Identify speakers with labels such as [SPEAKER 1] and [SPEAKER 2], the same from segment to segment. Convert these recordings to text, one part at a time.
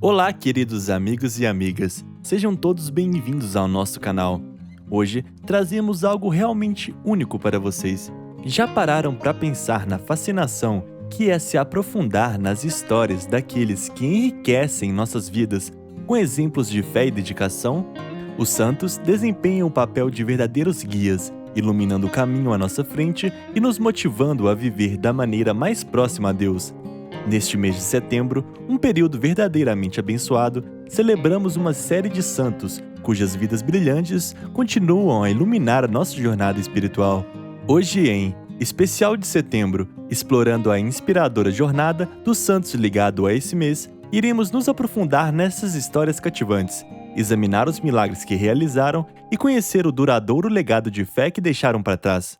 [SPEAKER 1] Olá, queridos amigos e amigas, sejam todos bem-vindos ao nosso canal. Hoje trazemos algo realmente único para vocês. Já pararam para pensar na fascinação que é se aprofundar nas histórias daqueles que enriquecem nossas vidas com exemplos de fé e dedicação? Os santos desempenham o papel de verdadeiros guias, iluminando o caminho à nossa frente e nos motivando a viver da maneira mais próxima a Deus. Neste mês de setembro, um período verdadeiramente abençoado, celebramos uma série de santos cujas vidas brilhantes continuam a iluminar a nossa jornada espiritual. Hoje, em especial de setembro, explorando a inspiradora jornada dos santos ligado a esse mês, iremos nos aprofundar nessas histórias cativantes, examinar os milagres que realizaram e conhecer o duradouro legado de fé que deixaram para trás.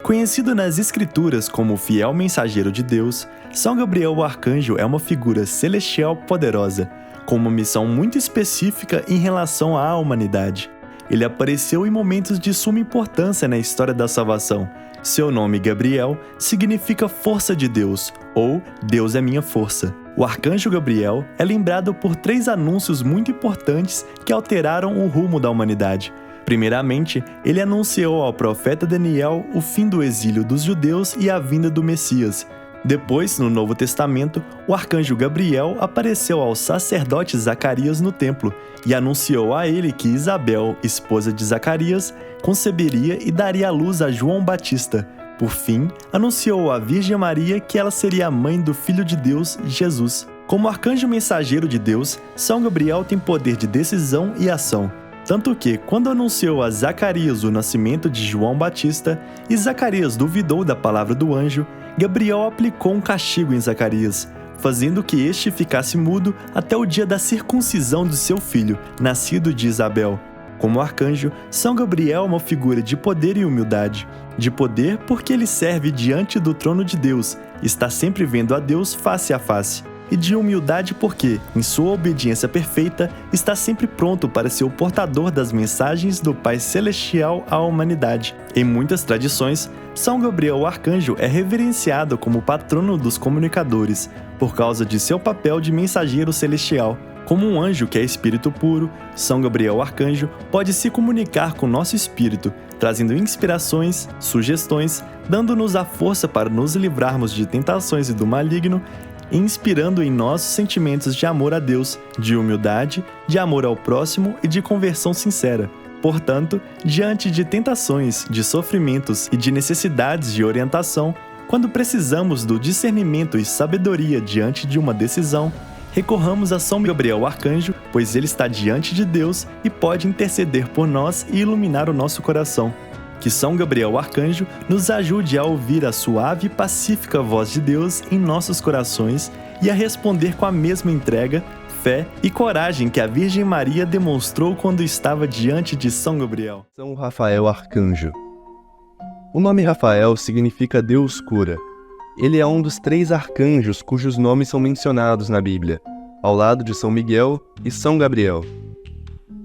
[SPEAKER 1] Conhecido nas Escrituras como o fiel mensageiro de Deus, São Gabriel o Arcanjo é uma figura celestial poderosa, com uma missão muito específica em relação à humanidade. Ele apareceu em momentos de suma importância na história da salvação. Seu nome, Gabriel, significa força de Deus, ou Deus é minha força. O Arcanjo Gabriel é lembrado por 3 anúncios muito importantes que alteraram o rumo da humanidade. Primeiramente, ele anunciou ao profeta Daniel o fim do exílio dos judeus e a vinda do Messias. Depois, no Novo Testamento, o arcanjo Gabriel apareceu ao sacerdote Zacarias no templo e anunciou a ele que Isabel, esposa de Zacarias, conceberia e daria à luz a João Batista. Por fim, anunciou à Virgem Maria que ela seria a mãe do Filho de Deus, Jesus. Como arcanjo mensageiro de Deus, São Gabriel tem poder de decisão e ação. Tanto que, quando anunciou a Zacarias o nascimento de João Batista, e Zacarias duvidou da palavra do anjo, Gabriel aplicou um castigo em Zacarias, fazendo que este ficasse mudo até o dia da circuncisão de seu filho, nascido de Isabel. Como arcanjo, São Gabriel é uma figura de poder e humildade. De poder porque ele serve diante do trono de Deus, está sempre vendo a Deus face a face. E de humildade porque, em sua obediência perfeita, está sempre pronto para ser o portador das mensagens do Pai Celestial à humanidade. Em muitas tradições, São Gabriel o Arcanjo é reverenciado como patrono dos comunicadores, por causa de seu papel de mensageiro celestial. Como um anjo que é espírito puro, São Gabriel o Arcanjo pode se comunicar com nosso espírito, trazendo inspirações, sugestões, dando-nos a força para nos livrarmos de tentações e do maligno, inspirando em nós sentimentos de amor a Deus, de humildade, de amor ao próximo e de conversão sincera. Portanto, diante de tentações, de sofrimentos e de necessidades de orientação, quando precisamos do discernimento e sabedoria diante de uma decisão, recorramos a São Gabriel Arcanjo, pois ele está diante de Deus e pode interceder por nós e iluminar o nosso coração. Que São Gabriel Arcanjo nos ajude a ouvir a suave e pacífica voz de Deus em nossos corações e a responder com a mesma entrega, fé e coragem que a Virgem Maria demonstrou quando estava diante de São Gabriel.
[SPEAKER 2] São Rafael Arcanjo. O nome Rafael significa Deus cura. Ele é um dos 3 arcanjos cujos nomes são mencionados na Bíblia, ao lado de São Miguel e São Gabriel.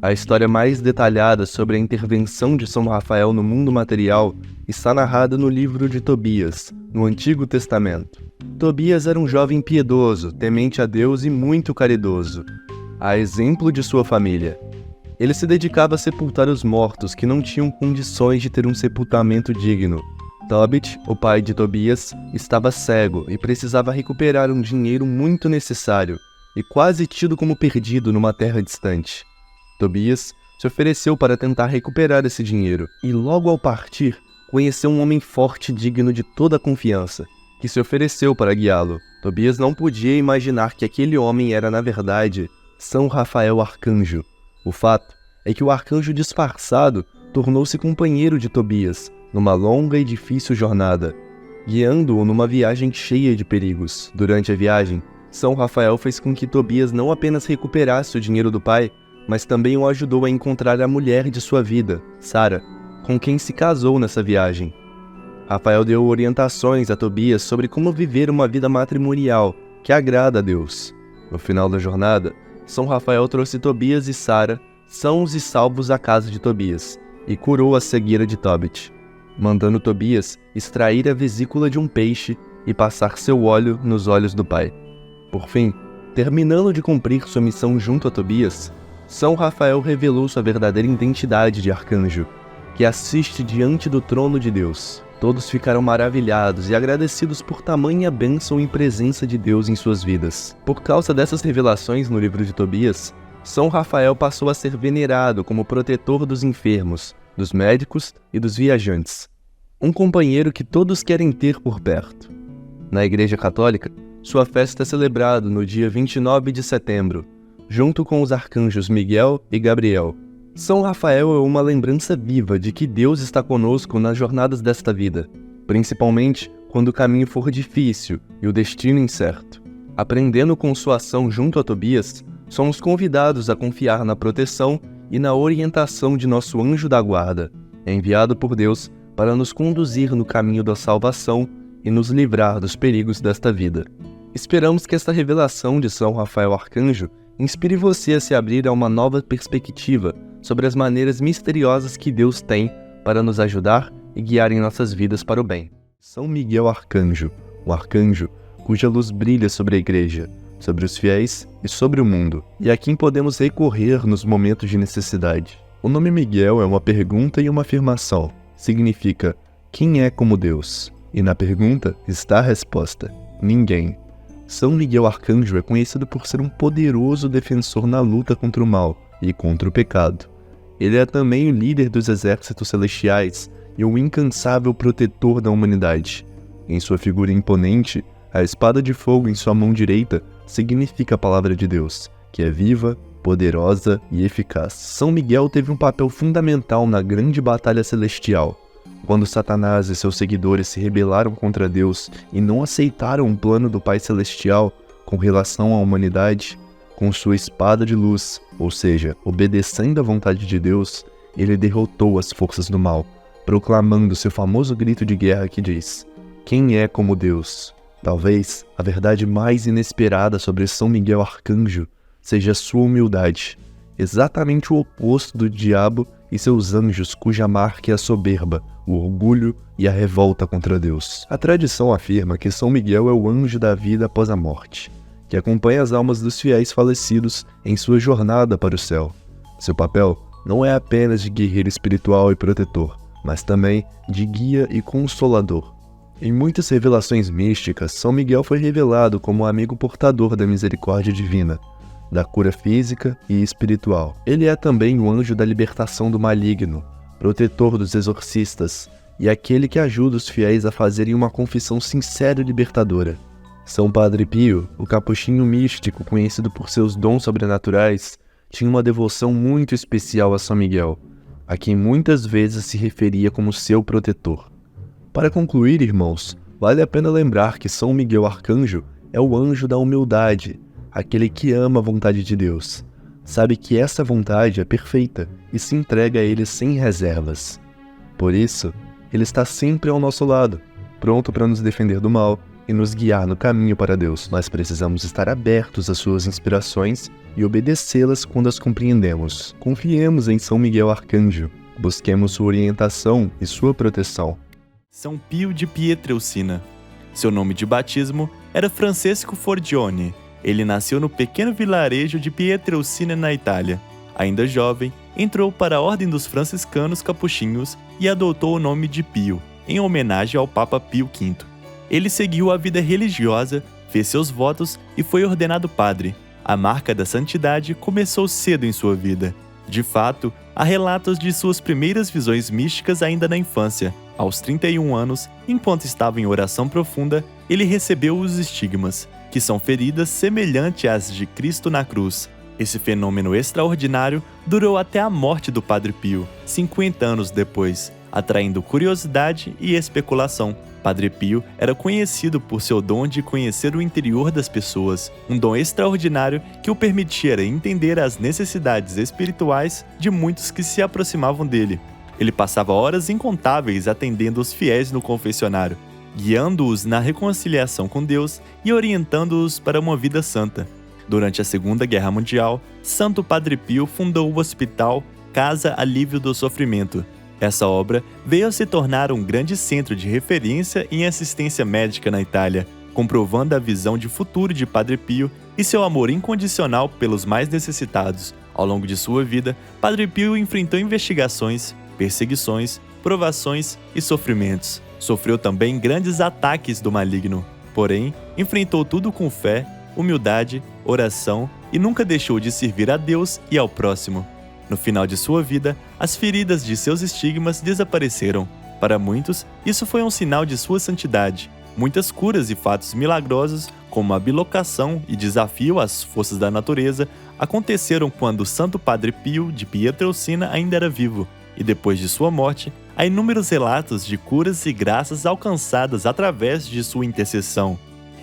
[SPEAKER 2] A história mais detalhada sobre a intervenção de São Rafael no mundo material está narrada no livro de Tobias, no Antigo Testamento. Tobias era um jovem piedoso, temente a Deus e muito caridoso, a exemplo de sua família. Ele se dedicava a sepultar os mortos que não tinham condições de ter um sepultamento digno. Tobit, o pai de Tobias, estava cego e precisava recuperar um dinheiro muito necessário e quase tido como perdido numa terra distante. Tobias se ofereceu para tentar recuperar esse dinheiro e logo ao partir, conheceu um homem forte e digno de toda a confiança, que se ofereceu para guiá-lo. Tobias não podia imaginar que aquele homem era, na verdade, São Rafael Arcanjo. O fato é que o arcanjo disfarçado tornou-se companheiro de Tobias numa longa e difícil jornada, guiando-o numa viagem cheia de perigos. Durante a viagem, São Rafael fez com que Tobias não apenas recuperasse o dinheiro do pai, mas também o ajudou a encontrar a mulher de sua vida, Sara, com quem se casou nessa viagem. Rafael deu orientações a Tobias sobre como viver uma vida matrimonial que agrada a Deus. No final da jornada, São Rafael trouxe Tobias e Sara, sãos e salvos à casa de Tobias, e curou a cegueira de Tobit, mandando Tobias extrair a vesícula de um peixe e passar seu óleo nos olhos do pai. Por fim, Terminando de cumprir sua missão junto a Tobias, São Rafael revelou sua verdadeira identidade de arcanjo, que assiste diante do trono de Deus. Todos ficaram maravilhados e agradecidos por tamanha bênção e presença de Deus em suas vidas. Por causa dessas revelações no livro de Tobias, São Rafael passou a ser venerado como protetor dos enfermos, dos médicos e dos viajantes. Um companheiro que todos querem ter por perto. Na Igreja Católica, sua festa é celebrada no dia 29 de setembro, junto com os arcanjos Miguel e Gabriel. São Rafael é uma lembrança viva de que Deus está conosco nas jornadas desta vida, principalmente quando o caminho for difícil e o destino incerto. Aprendendo com sua ação junto a Tobias, somos convidados a confiar na proteção e na orientação de nosso anjo da guarda, enviado por Deus para nos conduzir no caminho da salvação e nos livrar dos perigos desta vida. Esperamos que esta revelação de São Rafael Arcanjo inspire você a se abrir a uma nova perspectiva sobre as maneiras misteriosas que Deus tem para nos ajudar e guiar em nossas vidas para o bem. São Miguel Arcanjo, um arcanjo cuja luz brilha sobre a Igreja, sobre os fiéis e sobre o mundo, e a quem podemos recorrer nos momentos de necessidade. O nome Miguel é uma pergunta e uma afirmação. Significa, quem é como Deus? E na pergunta está a resposta, ninguém. São Miguel Arcanjo é conhecido por ser um poderoso defensor na luta contra o mal e contra o pecado. Ele é também o líder dos exércitos celestiais e um incansável protetor da humanidade. Em sua figura imponente, a espada de fogo em sua mão direita significa a palavra de Deus, que é viva, poderosa e eficaz. São Miguel teve um papel fundamental na grande batalha celestial, quando Satanás e seus seguidores se rebelaram contra Deus e não aceitaram o plano do Pai Celestial com relação à humanidade. Com sua espada de luz, ou seja, obedecendo à vontade de Deus, ele derrotou as forças do mal, proclamando seu famoso grito de guerra que diz: quem é como Deus? Talvez a verdade mais inesperada sobre São Miguel Arcanjo seja a sua humildade, exatamente o oposto do diabo e seus anjos, cuja marca é a soberba, o orgulho e a revolta contra Deus. A tradição afirma que São Miguel é o anjo da vida após a morte, que acompanha as almas dos fiéis falecidos em sua jornada para o céu. Seu papel não é apenas de guerreiro espiritual e protetor, mas também de guia e consolador. Em muitas revelações místicas, São Miguel foi revelado como o amigo portador da misericórdia divina, da cura física e espiritual. Ele é também o anjo da libertação do maligno, protetor dos exorcistas e aquele que ajuda os fiéis a fazerem uma confissão sincera e libertadora. São Padre Pio, o capuchinho místico conhecido por seus dons sobrenaturais, tinha uma devoção muito especial a São Miguel, a quem muitas vezes se referia como seu protetor. Para concluir, irmãos, vale a pena lembrar que São Miguel Arcanjo é o anjo da humildade, aquele que ama a vontade de Deus, sabe que essa vontade é perfeita e se entrega a Ele sem reservas. Por isso, Ele está sempre ao nosso lado, pronto para nos defender do mal e nos guiar no caminho para Deus. Nós precisamos estar abertos às suas inspirações e obedecê-las quando as compreendemos. Confiemos em São Miguel Arcanjo, busquemos sua orientação e sua proteção.
[SPEAKER 1] São Pio de Pietrelcina. Seu nome de batismo era Francesco Forgione. Ele nasceu no pequeno vilarejo de Pietrelcina, na Itália. Ainda jovem, entrou para a Ordem dos Franciscanos Capuchinhos e adotou o nome de Pio, em homenagem ao Papa Pio V. Ele seguiu a vida religiosa, fez seus votos e foi ordenado padre. A marca da santidade começou cedo em sua vida. De fato, há relatos de suas primeiras visões místicas ainda na infância. Aos 31 anos, enquanto estava em oração profunda, ele recebeu os estigmas, que são feridas semelhantes às de Cristo na cruz. Esse fenômeno extraordinário durou até a morte do Padre Pio, 50 anos depois, atraindo curiosidade e especulação. Padre Pio era conhecido por seu dom de conhecer o interior das pessoas, um dom extraordinário que o permitia entender as necessidades espirituais de muitos que se aproximavam dele. Ele passava horas incontáveis atendendo os fiéis no confessionário, guiando-os na reconciliação com Deus e orientando-os para uma vida santa. Durante a Segunda Guerra Mundial, Santo Padre Pio fundou o hospital Casa Alívio do Sofrimento. Essa obra veio a se tornar um grande centro de referência em assistência médica na Itália, comprovando a visão de futuro de Padre Pio e seu amor incondicional pelos mais necessitados. Ao longo de sua vida, Padre Pio enfrentou investigações, perseguições, provações e sofrimentos. Sofreu também grandes ataques do maligno. Porém, enfrentou tudo com fé, humildade, oração e nunca deixou de servir a Deus e ao próximo. No final de sua vida, as feridas de seus estigmas desapareceram. Para muitos, isso foi um sinal de sua santidade. Muitas curas e fatos milagrosos, como a bilocação e desafio às forças da natureza, aconteceram quando o Santo Padre Pio de Pietrelcina ainda era vivo, e depois de sua morte, há inúmeros relatos de curas e graças alcançadas através de sua intercessão.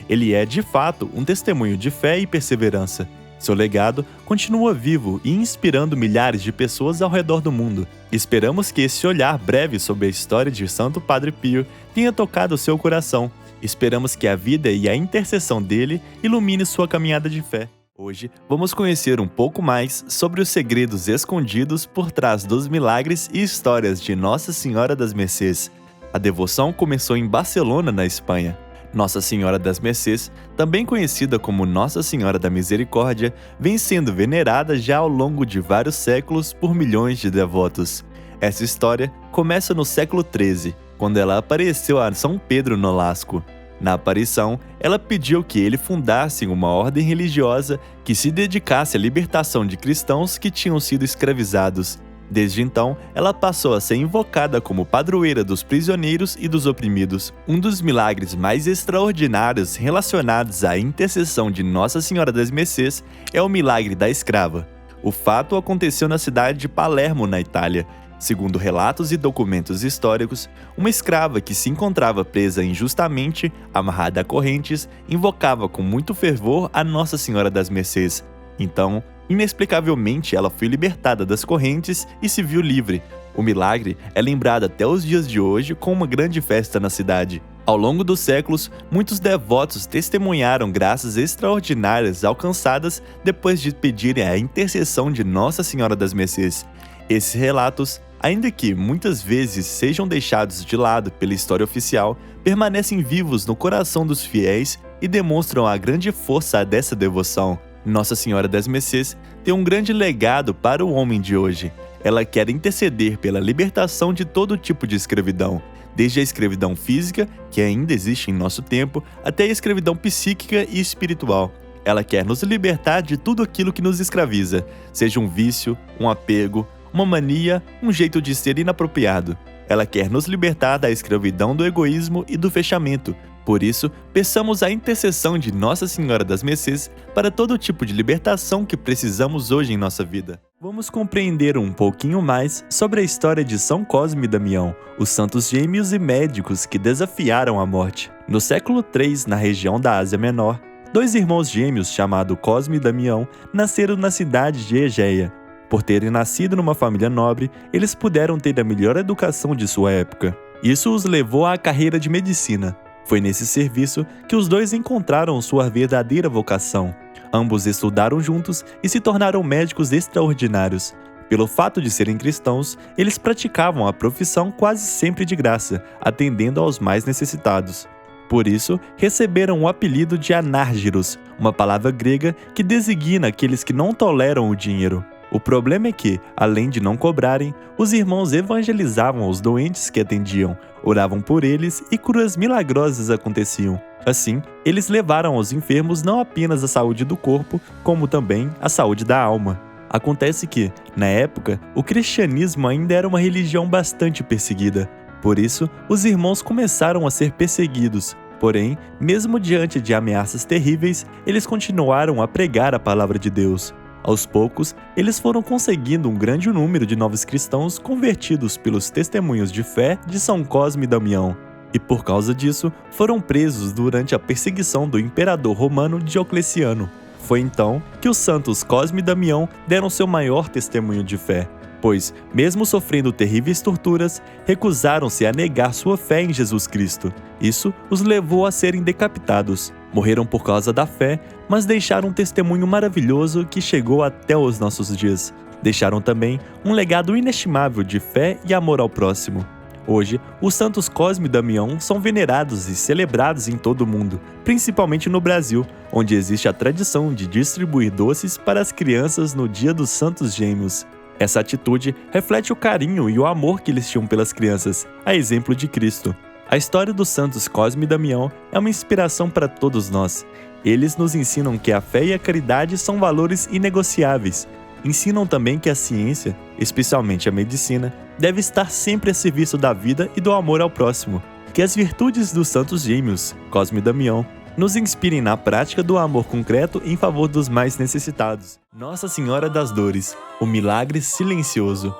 [SPEAKER 1] Ele é, de fato, um testemunho de fé e perseverança. Seu legado continua vivo e inspirando milhares de pessoas ao redor do mundo. Esperamos que esse olhar breve sobre a história de Santo Padre Pio tenha tocado seu coração. Esperamos que a vida e a intercessão dele ilumine sua caminhada de fé. Hoje, vamos conhecer um pouco mais sobre os segredos escondidos por trás dos milagres e histórias de Nossa Senhora das Mercês. A devoção começou em Barcelona, na Espanha. Nossa Senhora das Mercês, também conhecida como Nossa Senhora da Misericórdia, vem sendo venerada já ao longo de vários séculos por milhões de devotos. Essa história começa no século XIII, quando ela apareceu a São Pedro Nolasco. Na aparição, ela pediu que ele fundasse uma ordem religiosa que se dedicasse à libertação de cristãos que tinham sido escravizados. Desde então, ela passou a ser invocada como padroeira dos prisioneiros e dos oprimidos. Um dos milagres mais extraordinários relacionados à intercessão de Nossa Senhora das Mercês é o milagre da escrava. O fato aconteceu na cidade de Palermo, na Itália. Segundo relatos e documentos históricos, uma escrava que se encontrava presa injustamente, amarrada a correntes, invocava com muito fervor a Nossa Senhora das Mercês. Então, inexplicavelmente, ela foi libertada das correntes e se viu livre. O milagre é lembrado até os dias de hoje com uma grande festa na cidade. Ao longo dos séculos, muitos devotos testemunharam graças extraordinárias alcançadas depois de pedirem a intercessão de Nossa Senhora das Mercês. Esses relatos, ainda que muitas vezes sejam deixados de lado pela história oficial, permanecem vivos no coração dos fiéis e demonstram a grande força dessa devoção. Nossa Senhora das Mercês tem um grande legado para o homem de hoje. Ela quer interceder pela libertação de todo tipo de escravidão, desde a escravidão física, que ainda existe em nosso tempo, até a escravidão psíquica e espiritual. Ela quer nos libertar de tudo aquilo que nos escraviza, seja um vício, um apego, uma mania, um jeito de ser inapropriado. Ela quer nos libertar da escravidão do egoísmo e do fechamento. Por isso, peçamos a intercessão de Nossa Senhora das Mercês para todo tipo de libertação que precisamos hoje em nossa vida. Vamos compreender um pouquinho mais sobre a história de São Cosme e Damião, os santos gêmeos e médicos que desafiaram a morte. No século III, na região da Ásia Menor, dois irmãos gêmeos chamados Cosme e Damião nasceram na cidade de Egeia. Por terem nascido numa família nobre, eles puderam ter a melhor educação de sua época. Isso os levou à carreira de medicina. Foi nesse serviço que os dois encontraram sua verdadeira vocação. Ambos estudaram juntos e se tornaram médicos extraordinários. Pelo fato de serem cristãos, eles praticavam a profissão quase sempre de graça, atendendo aos mais necessitados. Por isso, receberam o apelido de anárgiros, uma palavra grega que designa aqueles que não toleram o dinheiro. O problema é que, além de não cobrarem, os irmãos evangelizavam os doentes que atendiam, oravam por eles e curas milagrosas aconteciam. Assim, eles levaram aos enfermos não apenas a saúde do corpo, como também a saúde da alma. Acontece que, na época, o cristianismo ainda era uma religião bastante perseguida. Por isso, os irmãos começaram a ser perseguidos. Porém, mesmo diante de ameaças terríveis, eles continuaram a pregar a palavra de Deus. Aos poucos, eles foram conseguindo um grande número de novos cristãos convertidos pelos testemunhos de fé de São Cosme e Damião. E por causa disso, foram presos durante a perseguição do imperador romano Diocleciano. Foi então que os santos Cosme e Damião deram seu maior testemunho de fé, pois, mesmo sofrendo terríveis torturas, recusaram-se a negar sua fé em Jesus Cristo. Isso os levou a serem decapitados. Morreram por causa da fé, mas deixaram um testemunho maravilhoso que chegou até os nossos dias. Deixaram também um legado inestimável de fé e amor ao próximo. Hoje, os santos Cosme e Damião são venerados e celebrados em todo o mundo, principalmente no Brasil, onde existe a tradição de distribuir doces para as crianças no Dia dos Santos Gêmeos. Essa atitude reflete o carinho e o amor que eles tinham pelas crianças, a exemplo de Cristo. A história dos santos Cosme e Damião é uma inspiração para todos nós. Eles nos ensinam que a fé e a caridade são valores inegociáveis. Ensinam também que a ciência, especialmente a medicina, deve estar sempre a serviço da vida e do amor ao próximo. Que as virtudes dos santos gêmeos, Cosme e Damião, nos inspirem na prática do amor concreto em favor dos mais necessitados. Nossa Senhora das Dores, o milagre silencioso.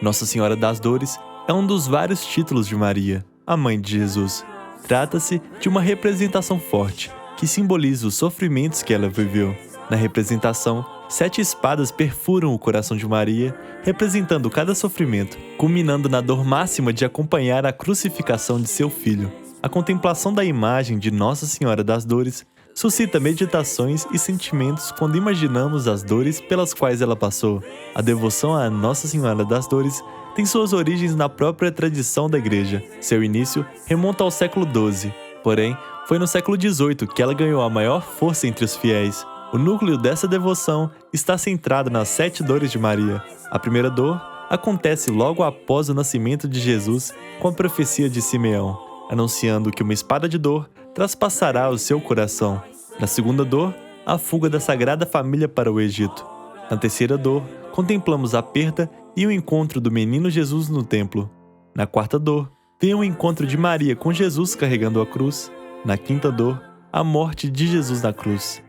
[SPEAKER 1] Nossa Senhora das Dores é um dos vários títulos de Maria, a mãe de Jesus. Trata-se de uma representação forte, que simboliza os sofrimentos que ela viveu. Na representação, 7 espadas perfuram o coração de Maria, representando cada sofrimento, culminando na dor máxima de acompanhar a crucificação de seu filho. A contemplação da imagem de Nossa Senhora das Dores suscita meditações e sentimentos quando imaginamos as dores pelas quais ela passou. A devoção a Nossa Senhora das Dores tem suas origens na própria tradição da Igreja. Seu início remonta ao século XII, porém, foi no século XVIII que ela ganhou a maior força entre os fiéis. O núcleo dessa devoção está centrado nas 7 dores de Maria. A primeira dor acontece logo após o nascimento de Jesus, com a profecia de Simeão, anunciando que uma espada de dor traspassará o seu coração. Na segunda dor, a fuga da Sagrada Família para o Egito. Na terceira dor, contemplamos a perda e o encontro do menino Jesus no templo. Na quarta dor, vem o encontro de Maria com Jesus carregando a cruz. Na quinta dor, a morte de Jesus na cruz.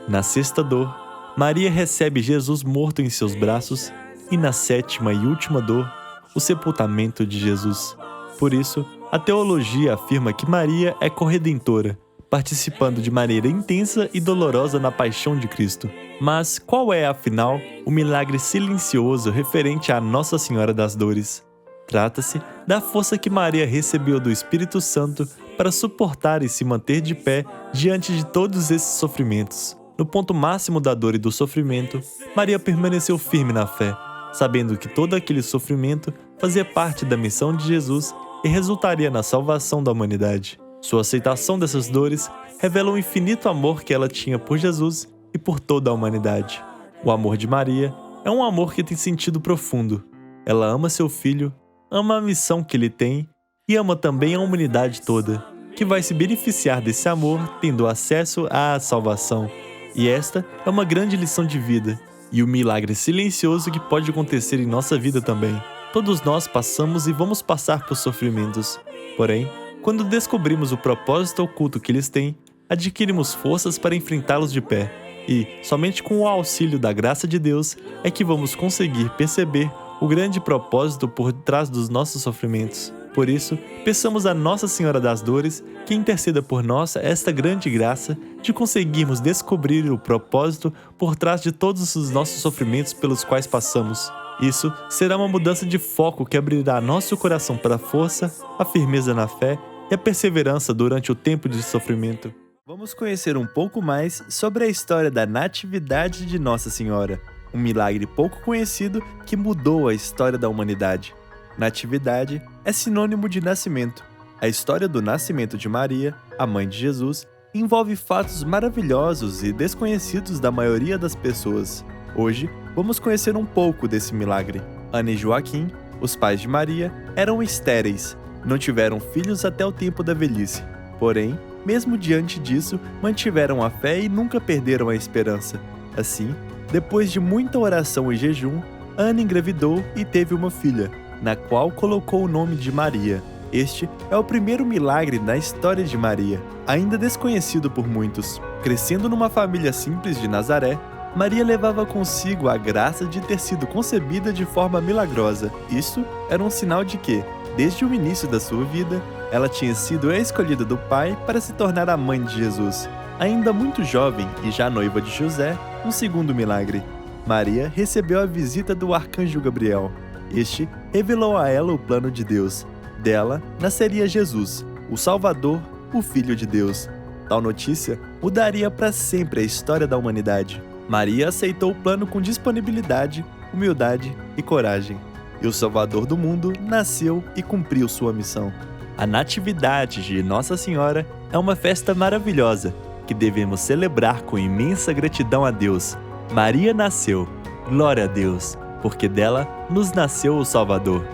[SPEAKER 1] Na sexta dor, Maria recebe Jesus morto em seus braços. E na sétima e última dor, o sepultamento de Jesus. Por isso, a teologia afirma que Maria é corredentora, participando de maneira intensa e dolorosa na paixão de Cristo. Mas qual é, afinal, o milagre silencioso referente a Nossa Senhora das Dores? Trata-se da força que Maria recebeu do Espírito Santo para suportar e se manter de pé diante de todos esses sofrimentos. No ponto máximo da dor e do sofrimento, Maria permaneceu firme na fé, sabendo que todo aquele sofrimento fazia parte da missão de Jesus e resultaria na salvação da humanidade. Sua aceitação dessas dores revela o infinito amor que ela tinha por Jesus e por toda a humanidade. O amor de Maria é um amor que tem sentido profundo. Ela ama seu filho, ama a missão que ele tem e ama também a humanidade toda, que vai se beneficiar desse amor tendo acesso à salvação. E esta é uma grande lição de vida e o milagre silencioso que pode acontecer em nossa vida também. Todos nós passamos e vamos passar por sofrimentos. Porém, quando descobrimos o propósito oculto que eles têm, adquirimos forças para enfrentá-los de pé. E, somente com o auxílio da graça de Deus, é que vamos conseguir perceber o grande propósito por trás dos nossos sofrimentos. Por isso, peçamos a Nossa Senhora das Dores que interceda por nós esta grande graça de conseguirmos descobrir o propósito por trás de todos os nossos sofrimentos pelos quais passamos. Isso será uma mudança de foco que abrirá nosso coração para a força, a firmeza na fé e a perseverança durante o tempo de sofrimento. Vamos conhecer um pouco mais sobre a história da Natividade de Nossa Senhora, um milagre pouco conhecido que mudou a história da humanidade. Natividade é sinônimo de nascimento. A história do nascimento de Maria, a mãe de Jesus, envolve fatos maravilhosos e desconhecidos da maioria das pessoas. Hoje, vamos conhecer um pouco desse milagre. Ana e Joaquim, os pais de Maria, eram estéreis, não tiveram filhos até o tempo da velhice. Porém, mesmo diante disso, mantiveram a fé e nunca perderam a esperança. Assim, depois de muita oração e jejum, Ana engravidou e teve uma filha, na qual colocou o nome de Maria. Este é o primeiro milagre na história de Maria, ainda desconhecido por muitos. Crescendo numa família simples de Nazaré, Maria levava consigo a graça de ter sido concebida de forma milagrosa. Isso era um sinal de que, desde o início da sua vida, ela tinha sido a escolhida do Pai para se tornar a mãe de Jesus. Ainda muito jovem e já noiva de José, um segundo milagre. Maria recebeu a visita do arcanjo Gabriel. Este revelou a ela o plano de Deus. Dela nasceria Jesus, o Salvador, o Filho de Deus. Tal notícia mudaria para sempre a história da humanidade. Maria aceitou o plano com disponibilidade, humildade e coragem. e o Salvador do mundo nasceu e cumpriu sua missão. A Natividade de Nossa Senhora é uma festa maravilhosa que devemos celebrar com imensa gratidão a Deus. Maria nasceu, glória a Deus, porque dela nos nasceu o Salvador.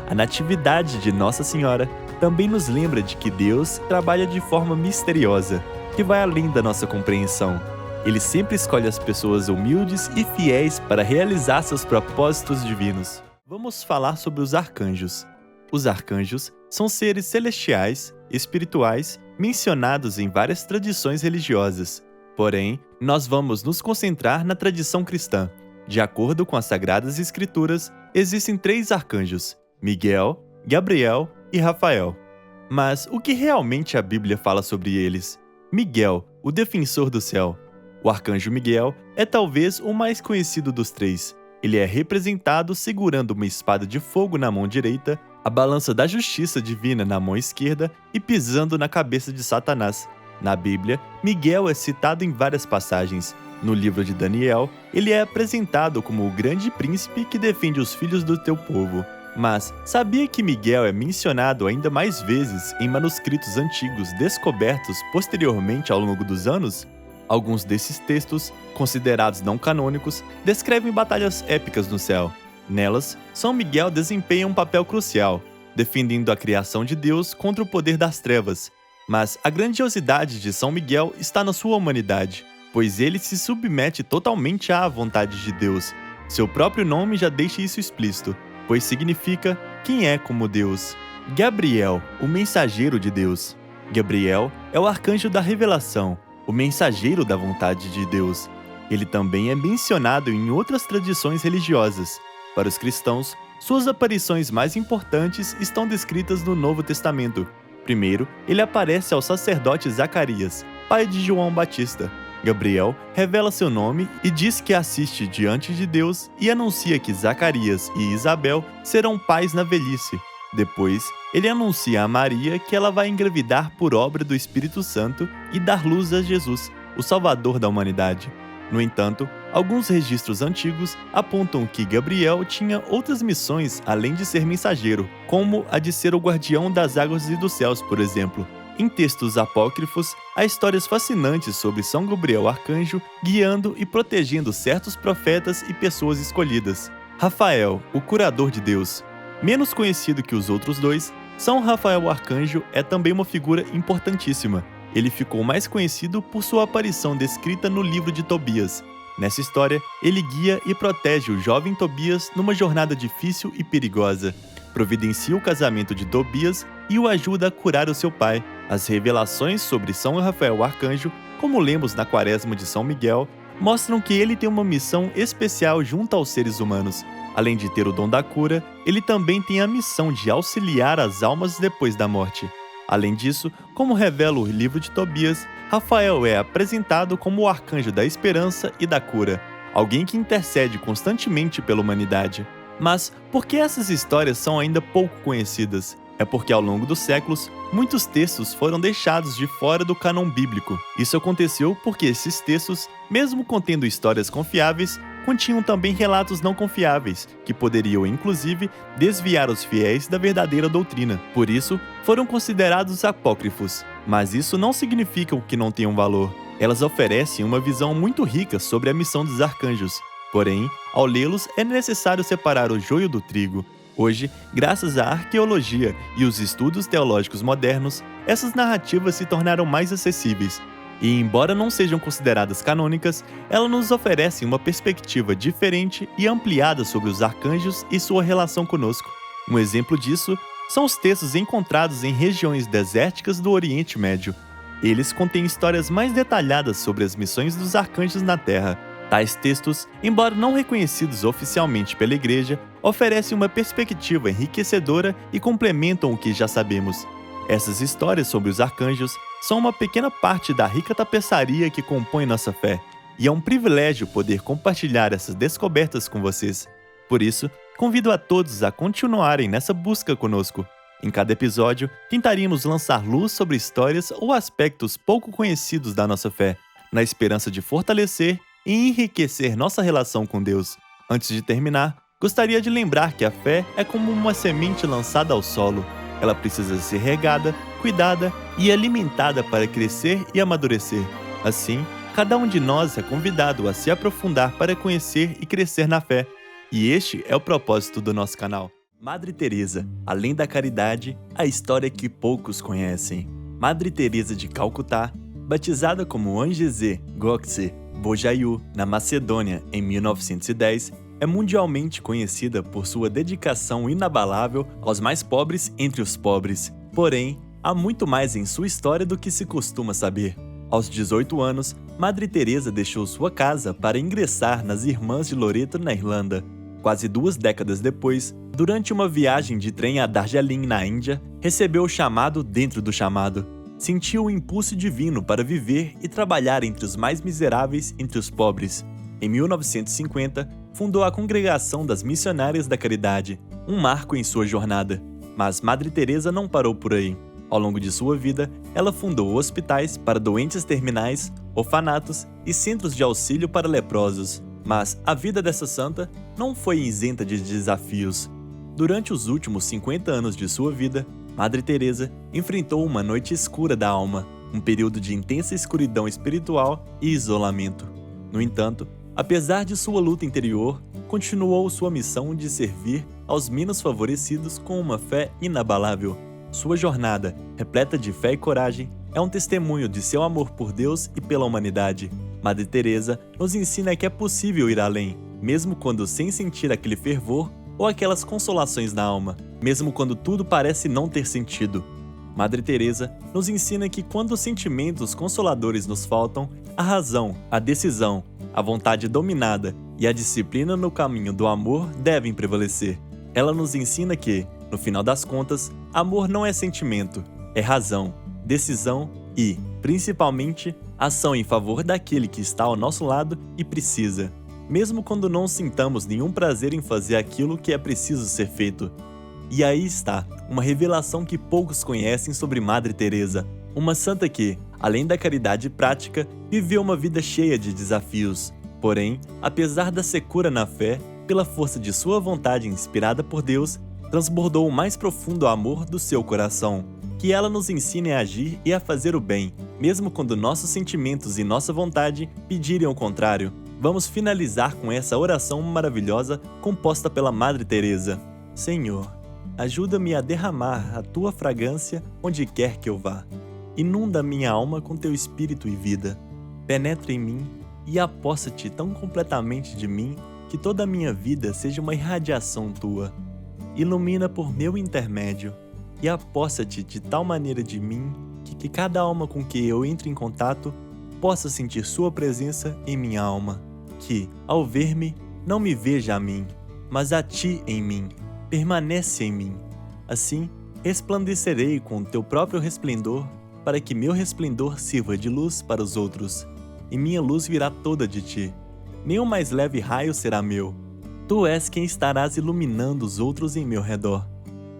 [SPEAKER 1] A Natividade de Nossa Senhora também nos lembra de que Deus trabalha de forma misteriosa, que vai além da nossa compreensão. Ele sempre escolhe as pessoas humildes e fiéis para realizar seus propósitos divinos. Vamos falar sobre os arcanjos. Os arcanjos são seres celestiais, espirituais, mencionados em várias tradições religiosas. Porém, nós vamos nos concentrar na tradição cristã. De acordo com as Sagradas Escrituras, existem 3 arcanjos: Miguel, Gabriel e Rafael. Mas o que realmente a Bíblia fala sobre eles? Miguel, o defensor do céu. O arcanjo Miguel é talvez o mais conhecido dos 3. Ele é representado segurando uma espada de fogo na mão direita, a balança da justiça divina na mão esquerda e pisando na cabeça de Satanás. Na Bíblia, Miguel é citado em várias passagens. No livro de Daniel, ele é apresentado como o grande príncipe que defende os filhos do teu povo. Mas sabia que Miguel é mencionado ainda mais vezes em manuscritos antigos descobertos posteriormente ao longo dos anos? Alguns desses textos, considerados não canônicos, descrevem batalhas épicas no céu. Nelas, São Miguel desempenha um papel crucial, defendendo a criação de Deus contra o poder das trevas. Mas a grandiosidade de São Miguel está na sua humanidade, pois ele se submete totalmente à vontade de Deus. Seu próprio nome já deixa isso explícito, pois significa quem é como Deus. Gabriel, o mensageiro de Deus. Gabriel é o arcanjo da revelação, o mensageiro da vontade de Deus. Ele também é mencionado em outras tradições religiosas. Para os cristãos, suas aparições mais importantes estão descritas no Novo Testamento. Primeiro, ele aparece ao sacerdote Zacarias, pai de João Batista. Gabriel revela seu nome e diz que assiste diante de Deus e anuncia que Zacarias e Isabel serão pais na velhice. Depois, ele anuncia a Maria que ela vai engravidar por obra do Espírito Santo e dar luz a Jesus, o Salvador da humanidade. No entanto, alguns registros antigos apontam que Gabriel tinha outras missões além de ser mensageiro, como a de ser o guardião das águas e dos céus, por exemplo. Em textos apócrifos, há histórias fascinantes sobre São Gabriel Arcanjo guiando e protegendo certos profetas e pessoas escolhidas. Rafael, o curador de Deus. Menos conhecido que os outros 2, São Rafael Arcanjo é também uma figura importantíssima. Ele ficou mais conhecido por sua aparição descrita no livro de Tobias. Nessa história, ele guia e protege o jovem Tobias numa jornada difícil e perigosa. Providencia o casamento de Tobias e o ajuda a curar o seu pai. As revelações sobre São Rafael Arcanjo, como lemos na Quaresma de São Miguel, mostram que ele tem uma missão especial junto aos seres humanos. Além de ter o dom da cura, ele também tem a missão de auxiliar as almas depois da morte. Além disso, como revela o livro de Tobias, Rafael é apresentado como o arcanjo da esperança e da cura, alguém que intercede constantemente pela humanidade. Mas por que essas histórias são ainda pouco conhecidas? É porque ao longo dos séculos, muitos textos foram deixados de fora do cânon bíblico. Isso aconteceu porque esses textos, mesmo contendo histórias confiáveis, continham também relatos não confiáveis, que poderiam, inclusive, desviar os fiéis da verdadeira doutrina. Por isso, foram considerados apócrifos. Mas isso não significa que não tenham valor. Elas oferecem uma visão muito rica sobre a missão dos arcanjos. Porém, ao lê-los, é necessário separar o joio do trigo. Hoje, graças à arqueologia e os estudos teológicos modernos, essas narrativas se tornaram mais acessíveis. E, embora não sejam consideradas canônicas, elas nos oferecem uma perspectiva diferente e ampliada sobre os arcanjos e sua relação conosco. Um exemplo disso são os textos encontrados em regiões desérticas do Oriente Médio. Eles contêm histórias mais detalhadas sobre as missões dos arcanjos na Terra. Tais textos, embora não reconhecidos oficialmente pela Igreja, oferecem uma perspectiva enriquecedora e complementam o que já sabemos. Essas histórias sobre os arcanjos são uma pequena parte da rica tapeçaria que compõe nossa fé, e é um privilégio poder compartilhar essas descobertas com vocês. Por isso, convido a todos a continuarem nessa busca conosco. Em cada episódio, tentaríamos lançar luz sobre histórias ou aspectos pouco conhecidos da nossa fé, na esperança de fortalecer e enriquecer nossa relação com Deus. Antes de terminar, Gostaria de lembrar que a fé é como uma semente lançada ao solo. Ela precisa ser regada, cuidada e alimentada para crescer e amadurecer. Assim, cada um de nós é convidado a se aprofundar para conhecer e crescer na fé. E este é o propósito do nosso canal. Madre Teresa, além da caridade, a história que poucos conhecem. Madre Teresa de Calcutá, batizada como Angese Gokse Bojayu na Macedônia em 1910, é mundialmente conhecida por sua dedicação inabalável aos mais pobres entre os pobres. Porém, há muito mais em sua história do que se costuma saber. Aos 18 anos, Madre Teresa deixou sua casa para ingressar nas Irmãs de Loreto na Irlanda. Quase 2 décadas depois, durante uma viagem de trem a Darjeeling na Índia, recebeu o chamado dentro do chamado. Sentiu o impulso divino para viver e trabalhar entre os mais miseráveis entre os pobres. Em 1950, fundou a Congregação das Missionárias da Caridade, um marco em sua jornada. Mas Madre Teresa não parou por aí. Ao longo de sua vida, ela fundou hospitais para doentes terminais, orfanatos e centros de auxílio para leprosos. Mas a vida dessa santa não foi isenta de desafios. Durante os últimos 50 anos de sua vida, Madre Teresa enfrentou uma noite escura da alma, um período de intensa escuridão espiritual e isolamento. No entanto, apesar de sua luta interior, continuou sua missão de servir aos menos favorecidos com uma fé inabalável. Sua jornada, repleta de fé e coragem, é um testemunho de seu amor por Deus e pela humanidade. Madre Teresa nos ensina que é possível ir além, mesmo quando sem sentir aquele fervor ou aquelas consolações na alma, mesmo quando tudo parece não ter sentido. Madre Teresa nos ensina que quando os sentimentos consoladores nos faltam, a razão, a decisão, a vontade dominada e a disciplina no caminho do amor devem prevalecer. Ela nos ensina que, no final das contas, amor não é sentimento, é razão, decisão e, principalmente, ação em favor daquele que está ao nosso lado e precisa, mesmo quando não sintamos nenhum prazer em fazer aquilo que é preciso ser feito. E aí está, uma revelação que poucos conhecem sobre Madre Teresa, uma santa que, além da caridade prática, viveu uma vida cheia de desafios. Porém, apesar da secura na fé, pela força de sua vontade inspirada por Deus, transbordou o mais profundo amor do seu coração. Que ela nos ensine a agir e a fazer o bem, mesmo quando nossos sentimentos e nossa vontade pedirem o contrário. Vamos finalizar com essa oração maravilhosa composta pela Madre Teresa. Senhor, ajuda-me a derramar a tua fragrância onde quer que eu vá. Inunda minha alma com teu espírito e vida. Penetra em mim e apossa-te tão completamente de mim que toda a minha vida seja uma irradiação tua. Ilumina por meu intermédio e apossa-te de tal maneira de mim que cada alma com que eu entre em contato possa sentir sua presença em minha alma. Que, ao ver-me, não me veja a mim, mas a ti em mim. Permanece em mim. Assim, resplandecerei com o teu próprio resplendor, para que meu resplendor sirva de luz para os outros, e minha luz virá toda de ti. Nem o mais leve raio será meu. Tu és quem estarás iluminando os outros em meu redor.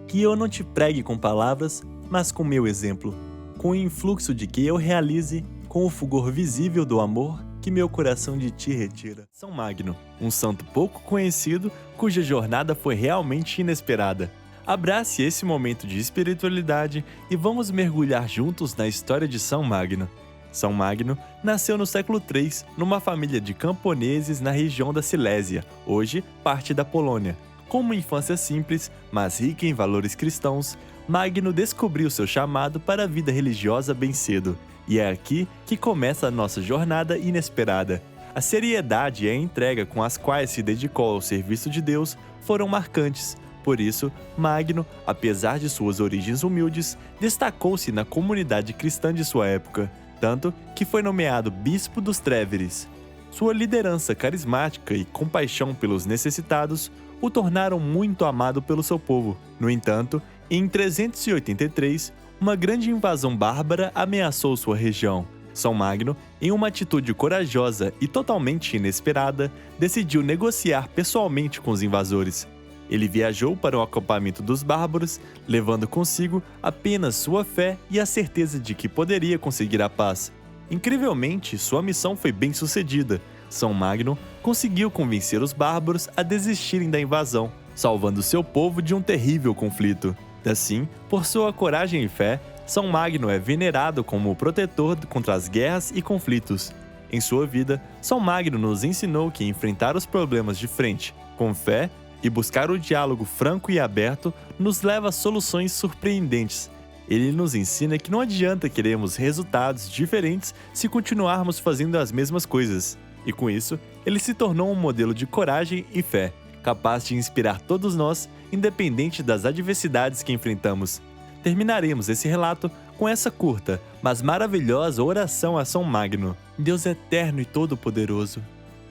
[SPEAKER 1] Que eu não te pregue com palavras, mas com meu exemplo, com o influxo de que eu realize, com o fulgor visível do amor que meu coração de ti retira. São Magno, um santo pouco conhecido, cuja jornada foi realmente inesperada. Abrace esse momento de espiritualidade e vamos mergulhar juntos na história de São Magno. São Magno nasceu no século III, numa família de camponeses na região da Silésia, hoje parte da Polônia. Com uma infância simples, mas rica em valores cristãos, Magno descobriu seu chamado para a vida religiosa bem cedo. E é aqui que começa a nossa jornada inesperada. A seriedade e a entrega com as quais se dedicou ao serviço de Deus foram marcantes. Por isso, Magno, apesar de suas origens humildes, destacou-se na comunidade cristã de sua época, tanto que foi nomeado bispo dos Tréveres. Sua liderança carismática e compaixão pelos necessitados o tornaram muito amado pelo seu povo. No entanto, em 383, uma grande invasão bárbara ameaçou sua região. São Magno, em uma atitude corajosa e totalmente inesperada, decidiu negociar pessoalmente com os invasores. Ele viajou para o acampamento dos bárbaros, levando consigo apenas sua fé e a certeza de que poderia conseguir a paz. Incrivelmente, sua missão foi bem sucedida. São Magno conseguiu convencer os bárbaros a desistirem da invasão, salvando seu povo de um terrível conflito. Assim, por sua coragem e fé, São Magno é venerado como o protetor contra as guerras e conflitos. Em sua vida, São Magno nos ensinou que enfrentar os problemas de frente, com fé, e buscar o diálogo franco e aberto nos leva a soluções surpreendentes. Ele nos ensina que não adianta querermos resultados diferentes se continuarmos fazendo as mesmas coisas. E com isso, ele se tornou um modelo de coragem e fé, capaz de inspirar todos nós, independente das adversidades que enfrentamos. Terminaremos esse relato com essa curta, mas maravilhosa oração a São Magno. Deus eterno e todo-poderoso,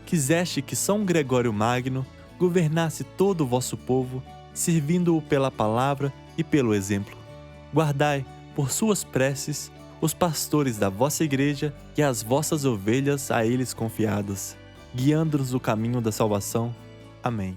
[SPEAKER 1] quiseste que São Gregório Magno governasse todo o vosso povo, servindo-o pela palavra e pelo exemplo. Guardai, por suas preces, os pastores da vossa igreja e as vossas ovelhas a eles confiadas, guiando-nos o caminho da salvação. Amém.